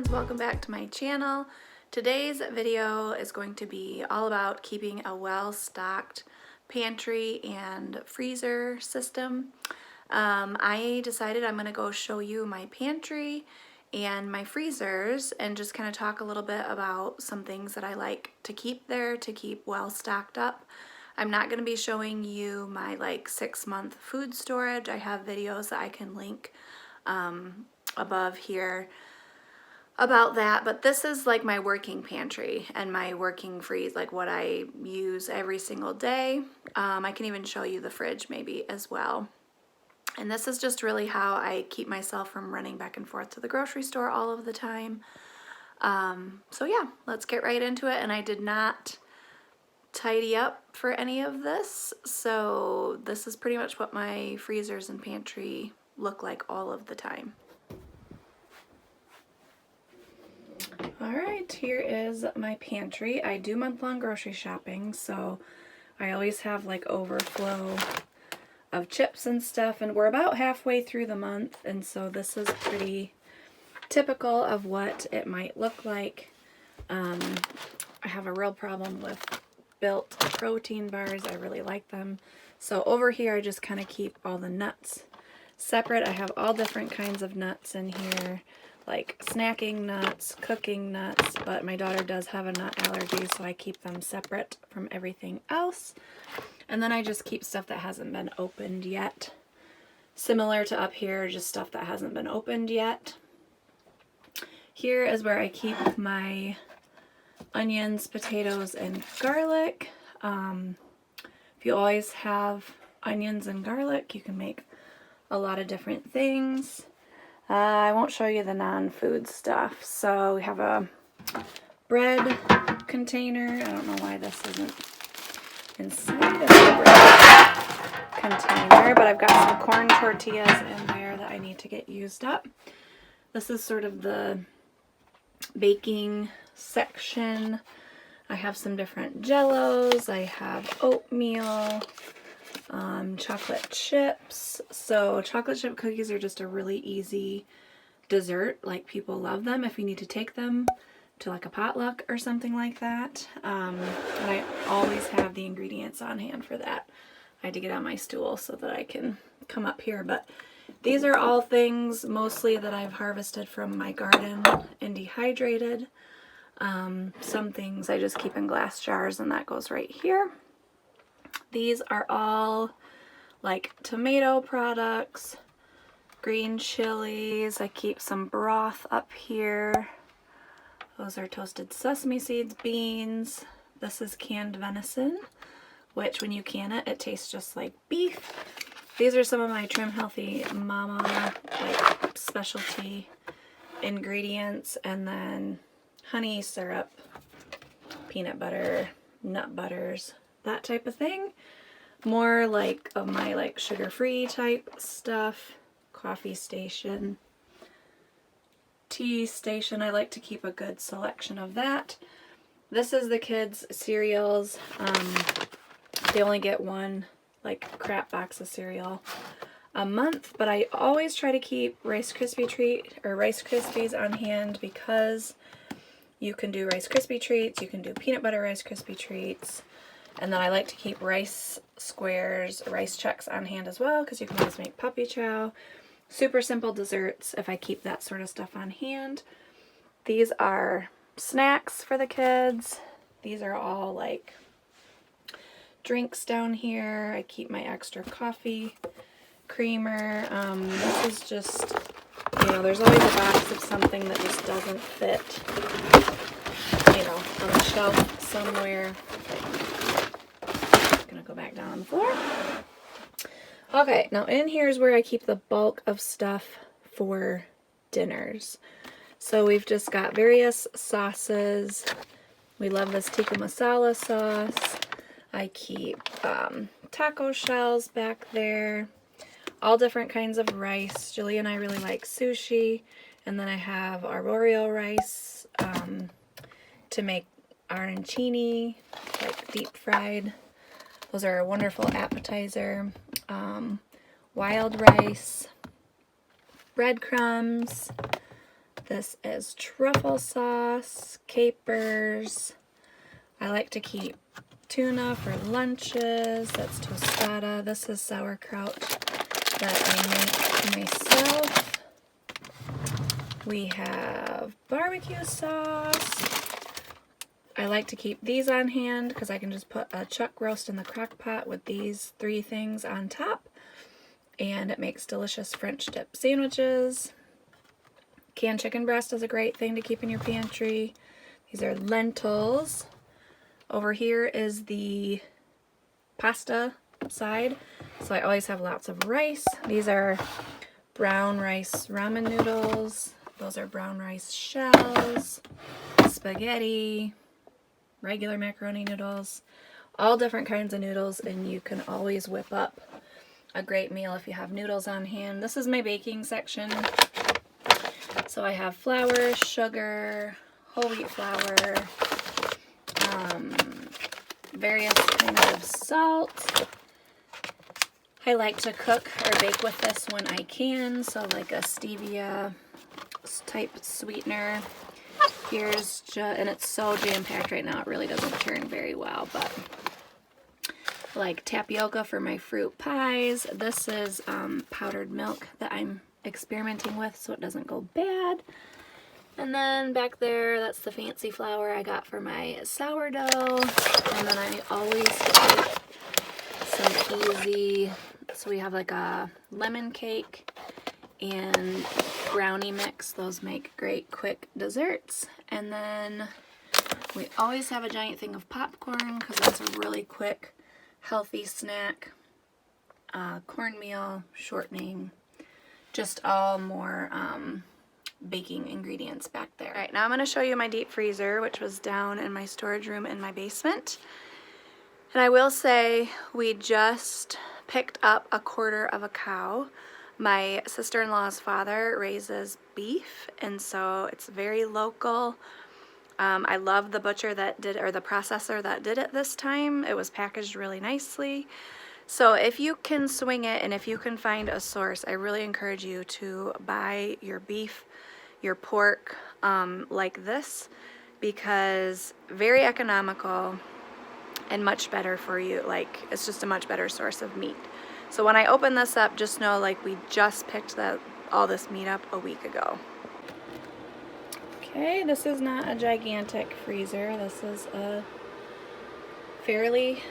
friends, welcome back to my channel. Today's video is going to be all about keeping a well-stocked pantry and freezer system. I decided I'm going to go show you my pantry and my freezers and just kind of talk a little bit about some things that I like to keep there to keep well stocked up. I'm not going to be showing you my 6-month food storage. I have videos that I can link above here about that, but this is like my working pantry and my working freeze, like what I use every single day. I can even show you the fridge maybe as well. And this is just really how I keep myself from running back and forth to the grocery store all of the time. So yeah, let's get right into it. And I did not tidy up for any of this, so this is pretty much what my freezers and pantry look like all of the time. Alright, here is my pantry. I do month-long grocery shopping, so I always have like overflow of chips and stuff, and we're about halfway through the month, and so this is pretty typical of what it might look like. I have a real problem with Built protein bars. I really like them. So over here I just kind of keep all the nuts separate. I have all different kinds of nuts in here, like snacking nuts, cooking nuts, but my daughter does have a nut allergy, so I keep them separate from everything else. And then I just keep stuff that hasn't been opened yet. Similar to up here, just stuff that hasn't been opened yet. Here is where I keep my onions, potatoes, and garlic. If you always have onions and garlic, you can make a lot of different things. I won't show you the non-food stuff. So we have a bread container. I don't know why this isn't inside of the bread container, but I've got some corn tortillas in there that I need to get used up. This is sort of the baking section. I have some different jellos. I have oatmeal, chocolate chips. So chocolate chip cookies are just a really easy dessert. Like, people love them if you need to take them to like a potluck or something like that. And I always have the ingredients on hand for that. I had to get on my stool so that I can come up here, but these are all things mostly that I've harvested from my garden and dehydrated. Some things I just keep in glass jars, and that goes right here. These are all like tomato products, green chilies. I keep some broth up here. Those are toasted sesame seeds, beans. This is canned venison, which when you can it, it tastes just like beef. These are some of my Trim Healthy Mama like specialty ingredients, and then honey syrup, peanut butter, nut butters, that type of thing. More like of my like sugar-free type stuff. Coffee station, tea station. I like to keep a good selection of that. This is the kids' cereals. They only get one like crap box of cereal a month, but I always try to keep Rice Krispies on hand, because you can do Rice Krispie treats, you can do peanut butter Rice Krispie treats, and then I like to keep rice squares, rice Chex on hand as well, because you can always make puppy chow. Super simple desserts if I keep that sort of stuff on hand. These are snacks for the kids. These are all like drinks down here. I keep my extra coffee creamer. This is just, you know, there's always a box of something that just doesn't fit, you know, on the shelf somewhere. I'm gonna go back down on the floor. Okay, now in here is where I keep the bulk of stuff for dinners. So we've just got various sauces. We love this tikka masala sauce. I keep taco shells back there. All different kinds of rice. Julie and I really like sushi. And then I have arborio rice to make arancini, like deep fried. Those are a wonderful appetizer. Wild rice, breadcrumbs, This is truffle sauce, capers. I like to keep tuna for lunches. That's tostada. This is sauerkraut that I make myself. We have barbecue sauce. I like to keep these on hand because I can just put a chuck roast in the crock pot with these 3 things on top, and it makes delicious French dip sandwiches. Canned chicken breast is a great thing to keep in your pantry. These are lentils. Over here is the pasta side, so I always have lots of rice. These are brown rice ramen noodles. Those are brown rice shells, spaghetti, regular macaroni noodles, all different kinds of noodles, and you can always whip up a great meal if you have noodles on hand. This is my baking section. So I have flour, sugar, whole wheat flour, various kinds of salt. I like to cook or bake with this when I can, so like a stevia type sweetener. Here's and it's so jam-packed right now, it really doesn't turn very well, but like tapioca for my fruit pies. This is powdered milk that I'm experimenting with so it doesn't go bad. And then back there, that's the fancy flour I got for my sourdough. And then I always take some easy, so we have like a lemon cake and brownie mix. Those make great quick desserts. And then we always have a giant thing of popcorn because that's a really quick, healthy snack. Cornmeal, shortening, just all more baking ingredients back there. All right, now I'm going to show you my deep freezer, which was down in my storage room in my basement. And I will say we just picked up a quarter of a cow. My sister-in-law's father raises beef, and so it's very local. I love the butcher that did, or the processor that did it this time. It was packaged really nicely. So if you can swing it and if you can find a source, I really encourage you to buy your beef, your pork like this, because very economical and much better for you. Like, it's just a much better source of meat. So when I open this up, just know like we just picked all this meat up a week ago. Okay, this is not a gigantic freezer. This is a fairly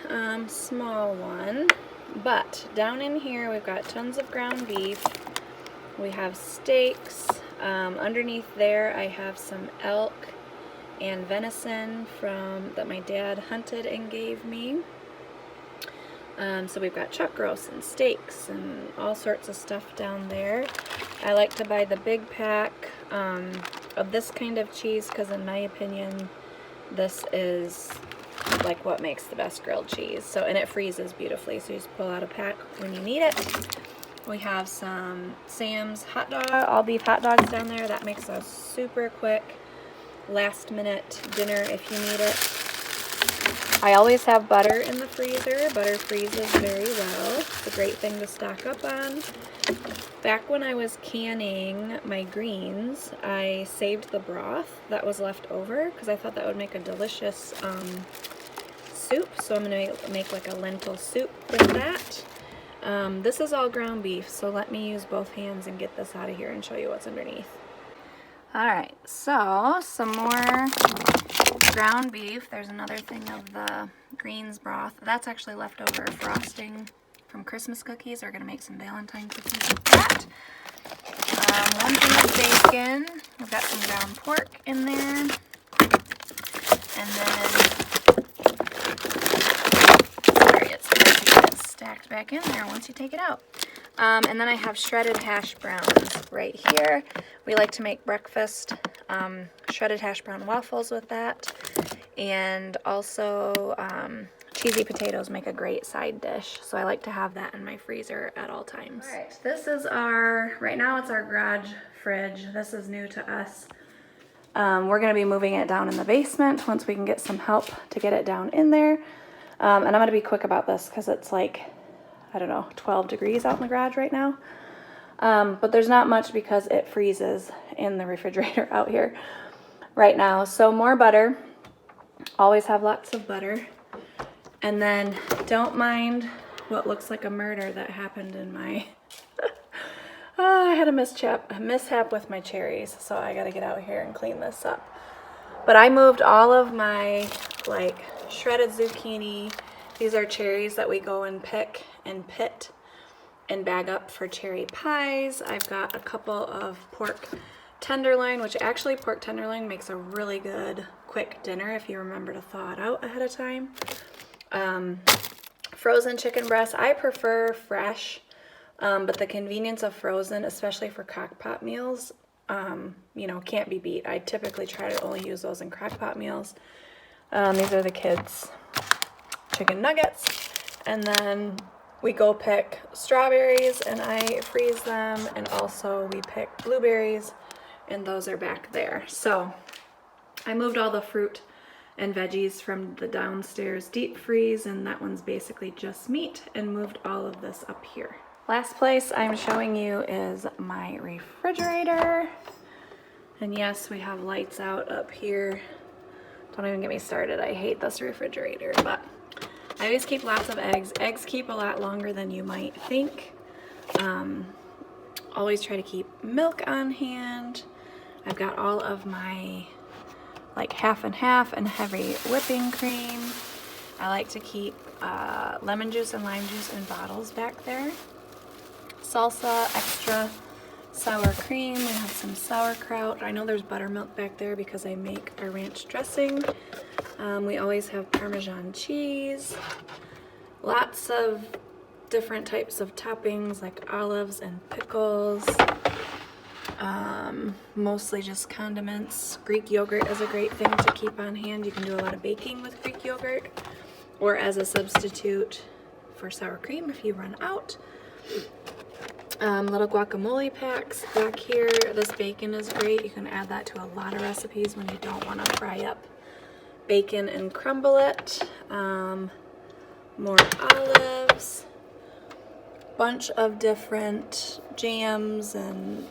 small one. But down in here we've got tons of ground beef. We have steaks. Underneath there I have some elk and venison that my dad hunted and gave me. So we've got chuck roasts and steaks and all sorts of stuff down there. I like to buy the big pack of this kind of cheese because in my opinion this is like what makes the best grilled cheese. So, and it freezes beautifully, so you just pull out a pack when you need it. We have some Sam's hot dog, all beef hot dogs down there. That makes a super quick last minute dinner if you need it. I always have butter in the freezer. Butter freezes very well. It's a great thing to stock up on. Back when I was canning my greens, I saved the broth that was left over because I thought that would make a delicious soup. So I'm going to make like a lentil soup with that. This is all ground beef, so let me use both hands and get this out of here and show you what's underneath. Alright, so some more ground beef. There's another thing of the greens broth. That's actually leftover frosting from Christmas cookies. We're going to make some Valentine cookies with that. One thing of bacon. We've got some ground pork in there. And then, sorry, it's hard to get it stacked back in there once you take it out. And then I have shredded hash browns right here. We like to make breakfast shredded hash brown waffles with that. And also cheesy potatoes make a great side dish. So I like to have that in my freezer at all times. All right, this is right now it's our garage fridge. This is new to us. We're going to be moving it down in the basement once we can get some help to get it down in there. And I'm going to be quick about this because it's like, I don't know, 12 degrees out in the garage right now. But there's not much because it freezes in the refrigerator out here right now. So more butter. Always have lots of butter. And then don't mind what looks like a murder that happened in my... Oh, I had a mishap with my cherries, so I gotta get out here and clean this up. But I moved all of my like shredded zucchini. These are cherries that we go and pick and pit and bag up for cherry pies. I've got a couple of pork tenderloin, which actually pork tenderloin makes a really good quick dinner if you remember to thaw it out ahead of time. Frozen chicken breast. I prefer fresh. But the convenience of frozen, especially for crock pot meals, you know, can't be beat. I typically try to only use those in crock pot meals. These are the kids' chicken nuggets. And then we go pick strawberries and I freeze them. And also we pick blueberries and those are back there. So I moved all the fruit and veggies from the downstairs deep freeze, and that one's basically just meat, and moved all of this up here. Last place I'm showing you is my refrigerator. And yes, we have lights out up here. Don't even get me started. I hate this refrigerator, but I always keep lots of eggs. Eggs keep a lot longer than you might think. Always try to keep milk on hand. I've got all of my like half and half and heavy whipping cream. I like to keep lemon juice and lime juice in bottles back there. Salsa, extra sour cream. We have some sauerkraut. I know there's buttermilk back there because I make a ranch dressing. We always have Parmesan cheese. Lots of different types of toppings like olives and pickles. Mostly just condiments. Greek yogurt is a great thing to keep on hand. You can do a lot of baking with Greek yogurt or as a substitute for sour cream if you run out. Little guacamole packs back here. This bacon is great. You can add that to a lot of recipes when you don't want to fry up bacon and crumble it. More olives. Bunch of different jams and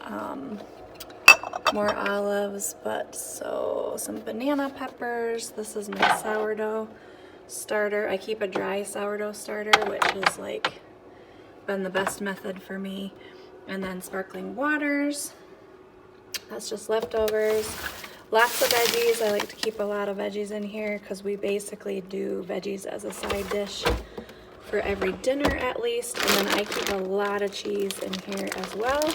more olives, but so some banana peppers. This is my sourdough starter. I keep a dry sourdough starter, which is like been the best method for me. And then sparkling waters. That's just leftovers. Lots of veggies. I like to keep a lot of veggies in here because we basically do veggies as a side dish for every dinner at least. And then I keep a lot of cheese in here as well.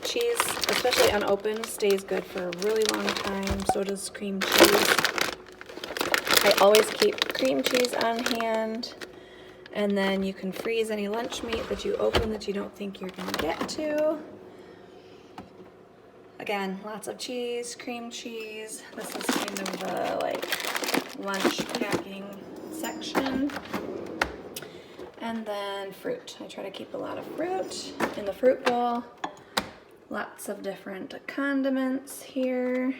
Cheese, especially unopened, stays good for a really long time. So does cream cheese. I always keep cream cheese on hand. And then you can freeze any lunch meat that you open that you don't think you're gonna get to. Again, lots of cheese, cream cheese. This is kind of the like lunch packing section. And then fruit. I try to keep a lot of fruit in the fruit bowl. Lots of different condiments here.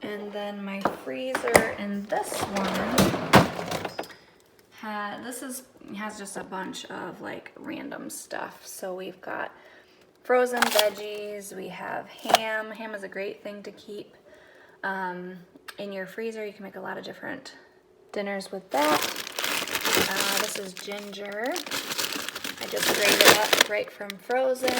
And then my freezer in this one has just a bunch of like random stuff. So we've got frozen veggies, we have ham. Ham is a great thing to keep in your freezer. You can make a lot of different dinners with that. This is ginger. I just grated it up right from frozen.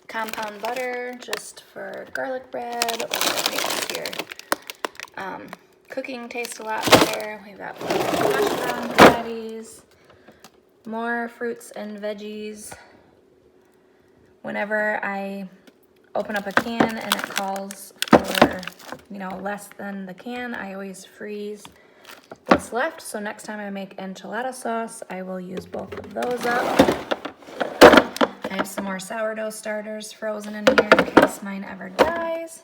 Compound butter just for garlic bread or makes your cooking taste a lot better. We've got hash brown patties, more fruits and veggies. Whenever I open up a can and it calls for, you know, less than the can, I always freeze what's left. So next time I make enchilada sauce, I will use both of those up. I have some more sourdough starters frozen in here in case mine ever dies.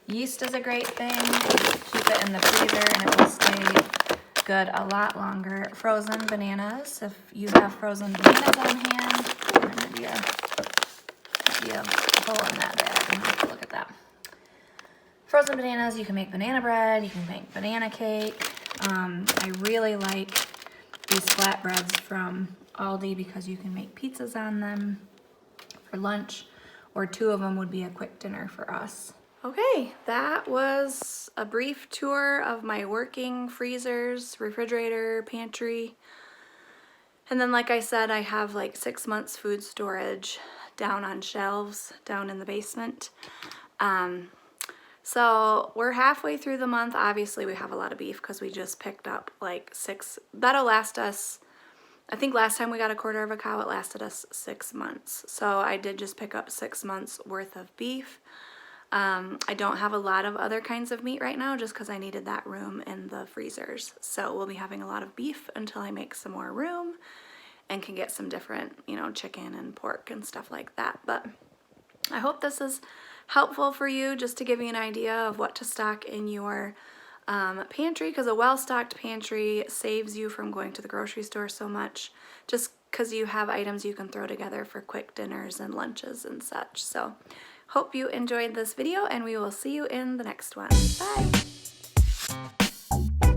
Yeast is a great thing. Keep it in the freezer and it will stay good a lot longer. Frozen bananas. If you have frozen bananas on hand, there might be a hole in that bag. I'm gonna have to look at that. Frozen bananas, you can make banana bread, you can make banana cake. I really like these flatbreads from Aldi because you can make pizzas on them for lunch, or 2 of them would be a quick dinner for us. Okay, that was a brief tour of my working freezers, refrigerator, pantry. And then like I said, I have like 6 months food storage down on shelves down in the basement. So we're halfway through the month. Obviously we have a lot of beef because we just picked up like 6. That'll last us, I think last time we got a quarter of a cow, it lasted us 6 months. So I did just pick up 6 months worth of beef. I don't have a lot of other kinds of meat right now just because I needed that room in the freezers. So we'll be having a lot of beef until I make some more room and can get some different, you know, chicken and pork and stuff like that. But I hope this is helpful for you just to give you an idea of what to stock in your pantry, because a well-stocked pantry saves you from going to the grocery store so much, just because you have items you can throw together for quick dinners and lunches and such. So hope you enjoyed this video, and we will see you in the next one. Bye!